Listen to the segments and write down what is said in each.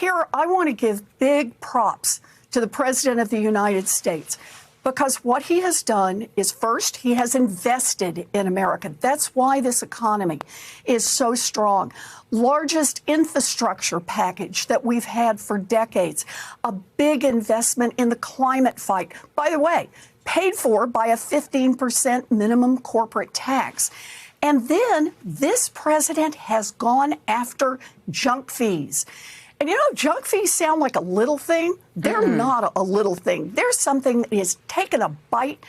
here I want to give big props to the President of the United States, because what he has done is, first, he has invested in America. That's why this economy is so strong. Largest infrastructure package that we've had for decades. A big investment in the climate fight. By the way, paid for by a 15% minimum corporate tax. And then this president has gone after junk fees. And you know, junk fees sound like a little thing. They're not a little thing. They're something that has taken a bite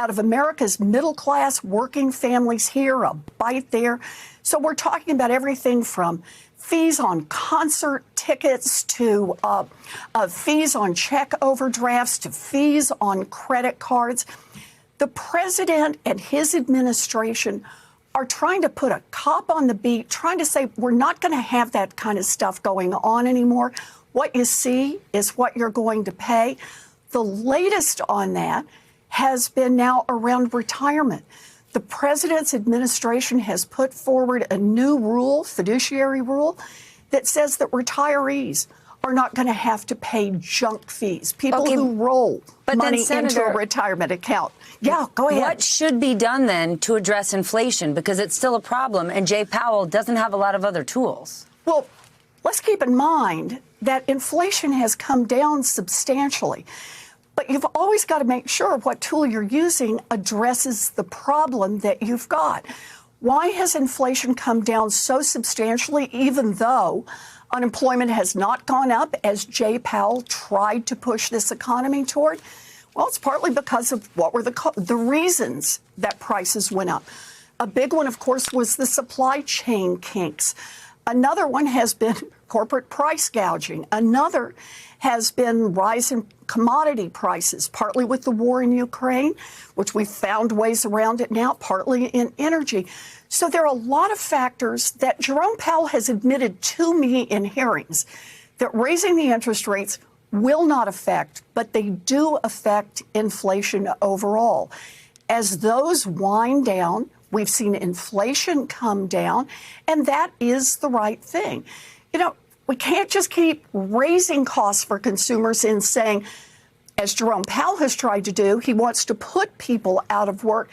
out of America's middle class working families here, a bite there. So we're talking about everything from fees on concert tickets to fees on check overdrafts to fees on credit cards. The president and his administration are trying to put a cop on the beat, trying to say we're not going to have that kind of stuff going on anymore. What you see is what you're going to pay. The latest on that has been now around retirement. The president's administration has put forward a new rule, fiduciary rule, that says that retirees are not going to have to pay junk fees. People who roll money into a retirement account. Yeah, go ahead. What should be done then to address inflation? Because it's still a problem, and Jay Powell doesn't have a lot of other tools. Well, let's keep in mind that inflation has come down substantially. But you've always got to make sure what tool you're using addresses the problem that you've got. Why has inflation come down so substantially, even though unemployment has not gone up as Jay Powell tried to push this economy toward? Well, it's partly because of what were the reasons that prices went up. A big one, of course, was the supply chain kinks. Another one has been corporate price gouging. Another has been rise in commodity prices, partly with the war in Ukraine, which we've found ways around it now, partly in energy. So there are a lot of factors that Jerome Powell has admitted to me in hearings that raising the interest rates will not affect, but they do affect inflation overall. As those wind down, we've seen inflation come down, and that is the right thing. You know, we can't just keep raising costs for consumers and saying, as Jerome Powell has tried to do, he wants to put people out of work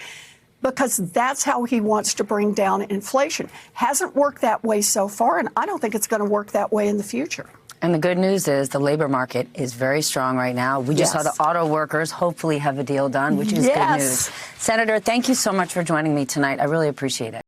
because that's how he wants to bring down inflation. Hasn't worked that way so far, and I don't think it's going to work that way in the future. And the good news is the labor market is very strong right now. We just saw the auto workers hopefully have a deal done, which is good news. Senator, thank you so much for joining me tonight. I really appreciate it.